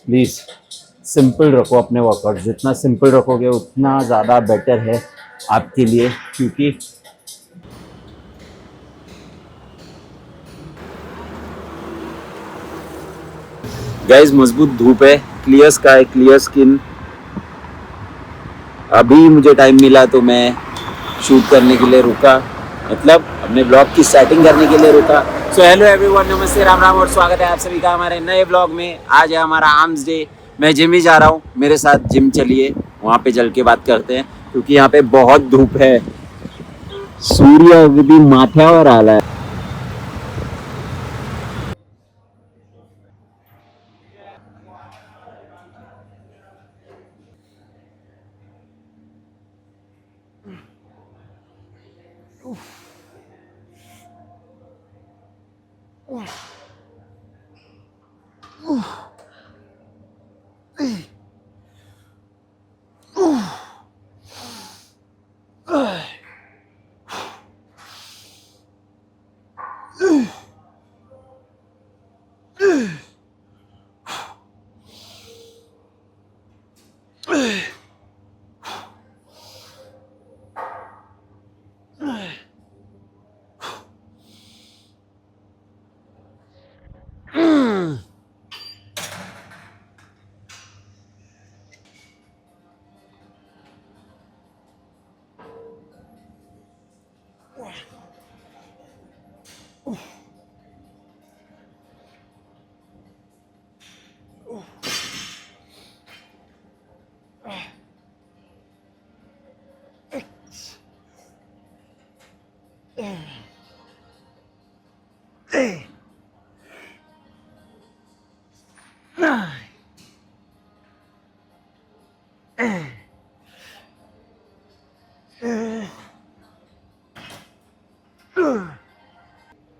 Please simple रखो अपने workout, जितना सिंपल रखोगे उतना ज़्यादा बेटर है आपके लिए, क्योंकि गाइस मजबूत धूप है, क्लियर स्काई, क्लियर स्किन। अभी मुझे टाइम मिला तो मैं शूट करने के लिए रुका, मतलब अपने ब्लॉग की स्टार्टिंग करने के लिए रुका। सो हेलो एवरीवन, नमस्ते, राम राम और स्वागत है आप सभी का हमारे नए ब्लॉग में। आज है हमारा आर्म्स डे। मैं जिम ही जा रहा हूँ, मेरे साथ जिम चलिए, वहाँ पे चल के बात करते हैं, क्योंकि यहाँ पे बहुत धूप है, सूर्य अगदी माथ्यावर आलाय।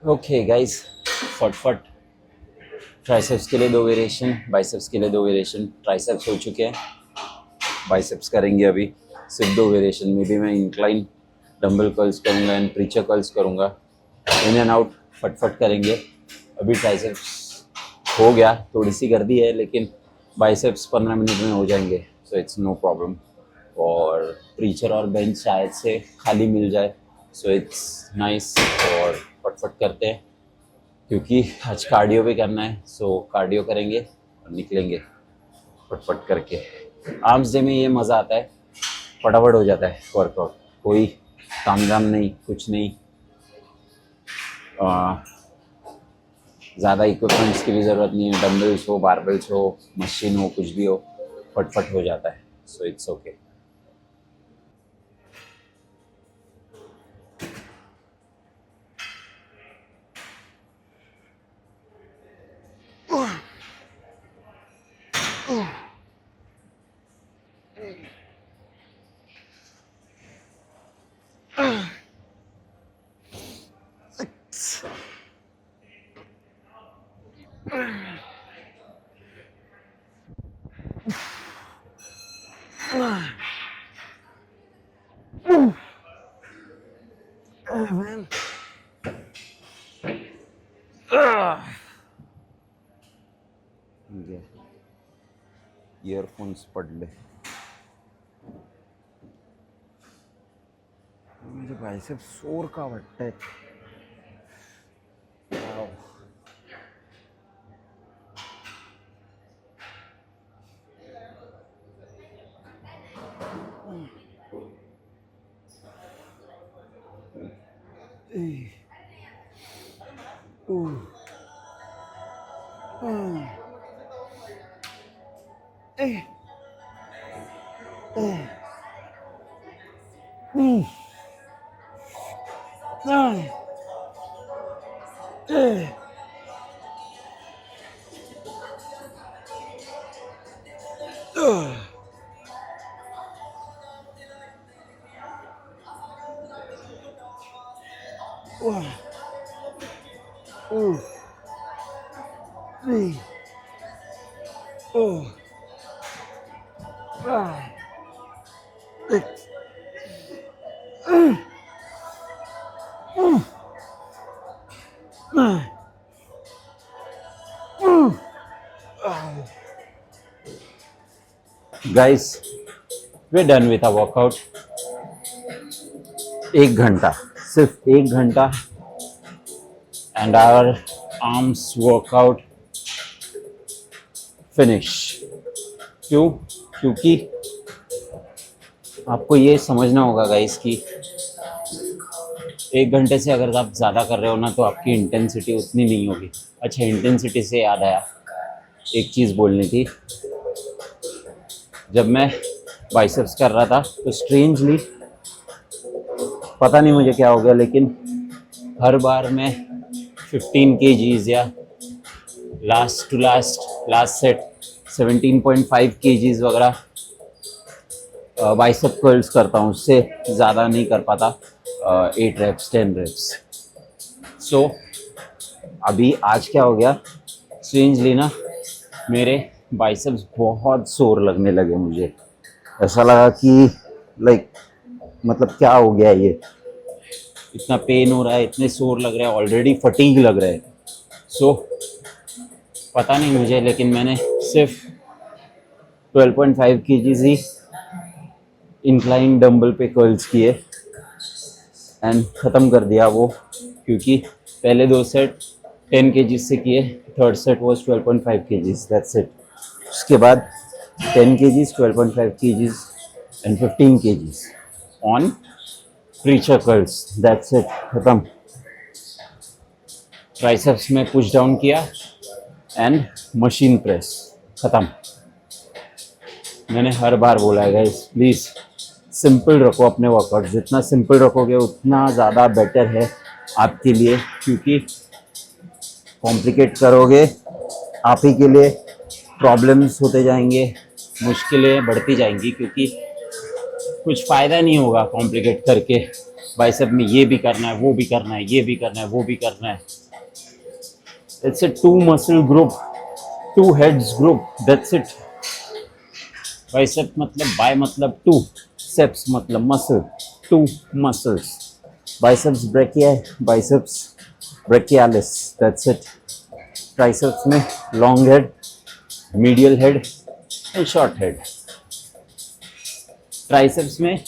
ओके गाइस, फटफट ट्राइसेप्स के लिए 2 वेरिएशन, बाइसेप्स के लिए 2 वेरिएशन। ट्राइसेप्स हो चुके हैं, बाइसेप्स करेंगे अभी। सिर्फ 2 वेरिएशन में भी मैं इंक्लाइन डंबल कर्ल्स करूँगा एंड प्रीचर कर्ल्स करूँगा। इन एंड आउट फटफट करेंगे। अभी ट्राइसेप्स हो गया, थोड़ी सी कर दी है, लेकिन बाइसेप्स 15 मिनट में हो जाएंगे, सो इट्स नो प्रॉब्लम। और प्रीचर और बेंच शायद से खाली मिल जाए, सो इट्स नाइस। और फटफट करते हैं, क्योंकि आज कार्डियो भी करना है, सो कार्डियो करेंगे और निकलेंगे फटफट करके। आर्म्स डे में ये मज़ा आता है, फटाफट हो जाता है वर्कआउट, कोई तामझाम नहीं, कुछ नहीं। ज़्यादा इक्विपमेंट्स की भी ज़रूरत नहीं है, डम्बल्स हो, बारबल्स हो, मशीन हो, कुछ भी हो, फटफट हो जाता है, सो इट्स ओके। ईयरफोन्स पडले, म्हणजे बायसेप सोर का वाटतंय. Wow. Guys we done with a workout. 1 घंटा, सिर्फ 1 घंटा and our arms workout finish. क्यों? क्योंकि आपको ये समझना होगा गाइस कि 1 घंटे से अगर आप ज़्यादा कर रहे हो ना तो आपकी इंटेंसिटी उतनी नहीं होगी। अच्छा, इंटेंसिटी से याद आया, एक चीज़ बोलनी थी। जब मैं बाइसेप्स कर रहा था तो स्ट्रेंजली पता नहीं मुझे क्या हो गया, लेकिन हर बार मैं 15 kgs या लास्ट सेट 17.5 kgs वगैरह बाइसेप कर्ल्स करता हूँ, उससे ज़्यादा नहीं कर पाता। 8 reps 10 reps। सो अभी आज क्या हो गया, स्ट्रेंजली ना मेरे बाइसेप्स बहुत सोर लगने लगे। मुझे ऐसा लगा कि लाइक मतलब क्या हो गया, ये इतना पेन हो रहा है, इतने सोर लग रहे हैं, ऑलरेडी फटीग लग रहा है। सो पता नहीं मुझे, लेकिन मैंने सिर्फ 12.5 kgs ही इंक्लाइन डंबल पे कर्ल्स किए एंड ख़त्म कर दिया वो, क्योंकि पहले 2 सेट 10 kgs से किए, third set was 12.5 kgs, that's it. उसके बाद 10 kgs 12.5 kgs and 15 kgs on preacher curls, that's it, ख़त्म। ट्राइसेप्स में पुश डाउन किया एंड मशीन प्रेस, ख़त्म। मैंने हर बार बोला है गाइस, प्लीज़ सिंपल रखो अपने वर्कआउट। जितना सिंपल रखोगे उतना ज़्यादा बेटर है आपके लिए, क्योंकि कॉम्प्लिकेट करोगे आप ही के लिए प्रॉब्लम्स होते जाएंगे, मुश्किलें बढ़ती जाएंगी, क्योंकि कुछ फ़ायदा नहीं होगा कॉम्प्लिकेट करके। बाइसेप में ये भी करना है, वो भी करना है, ये भी करना है, वो भी करना है। It's a 2 muscle group, 2 heads group, that's it. Bicep मतलब बाय मतलब 2, सेप्स मतलब muscle, 2 muscles. Biceps brachii, biceps brachialis, that's it. Triceps में long head, medial head and short head. Triceps में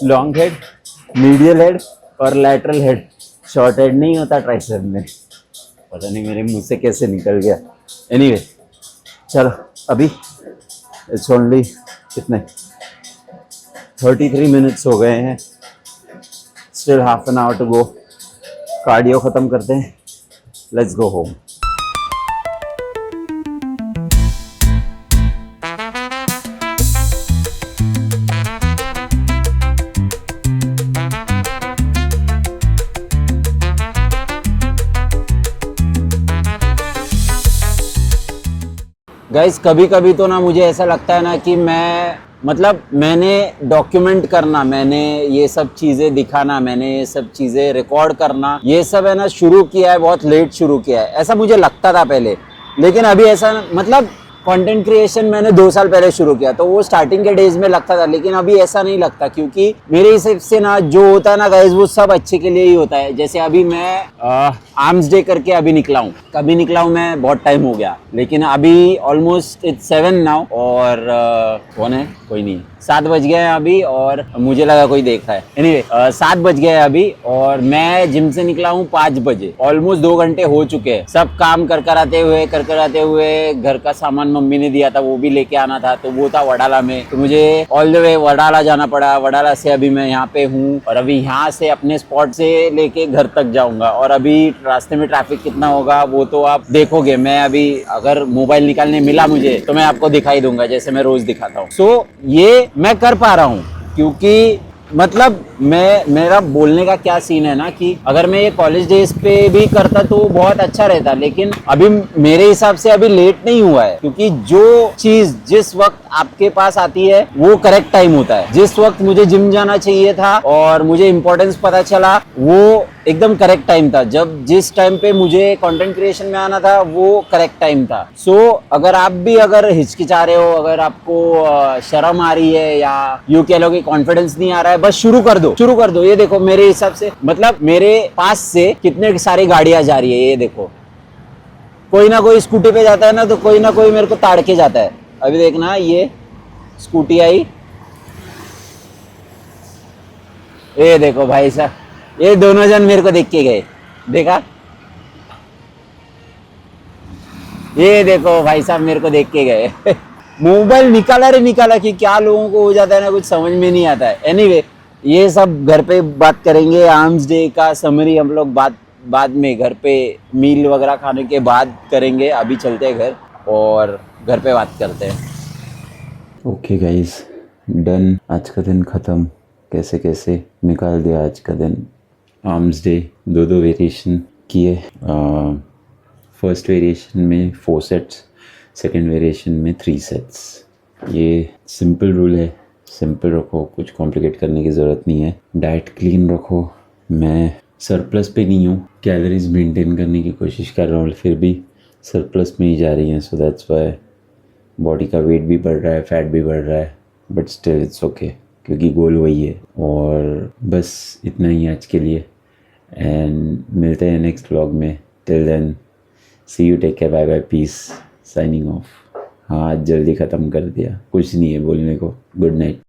लॉन्ग हेड, मीडियल हेड और lateral head. Short head नहीं होता tricep में, पता नहीं मेरे मुंह से कैसे निकल गया। एनीवे, चलो अभी इट्स ओनली कितने 33 मिनट्स हो गए हैं, still half an hour to go. Cardio ख़त्म करते हैं, लेट्स गो होम। गाइस कभी कभी तो ना मुझे ऐसा लगता है ना कि मैंने डॉक्यूमेंट करना, मैंने ये सब चीज़ें दिखाना, मैंने ये सब चीज़ें रिकॉर्ड करना, ये सब है ना शुरू किया है, बहुत लेट शुरू किया है, ऐसा मुझे लगता था पहले। लेकिन अभी ऐसा कंटेंट क्रिएशन मैंने 2 साल पहले शुरू किया, तो वो स्टार्टिंग के डेज में लगता था, लेकिन अभी ऐसा नहीं लगता, क्योंकि मेरे हिसाब से ना जो होता है ना गाइस, वो सब अच्छे के लिए ही होता है। जैसे अभी मैं आर्म्स डे करके अभी निकला हूँ, कभी निकला हूँ मैं, बहुत टाइम हो गया, लेकिन अभी ऑलमोस्ट इट्स 7 नाउ। और कौन है? कोई नहीं, 7 बज गए हैं अभी, और मुझे लगा कोई देख रहा है। एनीवे 7 बज गए अभी, और मैं जिम से निकला हूँ 5 बजे। ऑलमोस्ट 2 घंटे हो चुके हैं, सब काम कर आते हुए घर का सामान मम्मी ने दिया था, वो भी लेके आना था, तो वो था वडाला में, तो मुझे ऑल द वे वडाला जाना पड़ा। वडाला से अभी मैं यहाँ पे हूँ, और अभी यहाँ से अपने स्पॉट से लेके घर तक जाऊंगा। और अभी रास्ते में ट्रैफिक कितना होगा वो तो आप देखोगे। मैं अभी अगर मोबाइल निकालने मिला मुझे तो मैं आपको दिखाई दूंगा, जैसे मैं रोज दिखाता हूँ। सो ये मैं कर पा रहा हूँ, क्योंकि मेरा बोलने का क्या सीन है ना, कि अगर मैं ये कॉलेज डेज पे भी करता तो बहुत अच्छा रहता, लेकिन अभी मेरे हिसाब से अभी लेट नहीं हुआ है, क्योंकि जो चीज जिस वक्त आपके पास आती है वो करेक्ट टाइम होता है। जिस वक्त मुझे जिम जाना चाहिए था और मुझे इंपॉर्टेंस पता चला, वो एकदम करेक्ट टाइम था। जिस टाइम पे मुझे कंटेंट क्रिएशन में आना था वो करेक्ट टाइम था। सो अगर आप भी हिचकिचा रहे हो, अगर आपको शर्म आ रही है, या यूं कह लो कि कॉन्फिडेंस नहीं आ रहा है, बस शुरू कर दो। ये देखो मेरे हिसाब से, मेरे पास से कितने सारी गाड़ियां जा रही है, ये देखो। कोई ना कोई स्कूटी पे जाता है ना, तो कोई ना कोई मेरे को ताड़ के जाता है। अभी देखना, ये स्कूटी आई। ये देखो भाई साहब, ये दोनों जन मेरे को देख के गए, देखा? ये देखो भाई साहब मेरे को देख के गए। मोबाइल निकाला रे निकाला कि क्या लोगों को हो जाता है ना, कुछ समझ में नहीं आता है। एनीवे ये सब घर पे बात करेंगे। आर्म्स डे का समरी हम लोग बाद में घर पे मील वगैरह खाने के बाद करेंगे। अभी चलते हैं घर और घर पे बात करते हैं। Okay guys, done. आज का दिन ख़त्म। कैसे कैसे निकाल दिया आज का दिन। आर्म्स डे 2 वेरिएशन किए। फर्स्ट वेरिएशन में 4 सेट्स, सेकेंड वेरिएशन में 3 सेट्स। ये सिंपल रूल है, सिंपल रखो, कुछ कॉम्प्लिकेट करने की ज़रूरत नहीं है। डाइट क्लीन रखो। मैं सरप्लस पे नहीं हूँ, कैलोरीज मेंटेन करने की कोशिश कर रहा हूँ, फिर भी सरप्लस में ही जा रही हैं। सो दैट्स वाई बॉडी का वेट भी बढ़ रहा है, फैट भी बढ़ रहा है, बट स्टिल इट्स ओके, क्योंकि गोल वही है। और बस इतना ही आज के लिए, एंड मिलते हैं नेक्स्ट व्लॉग में। Till then see you, take care, bye bye, peace, signing off. हाँ, आज जल्दी ख़त्म कर दिया, कुछ नहीं है बोलने को। Good night.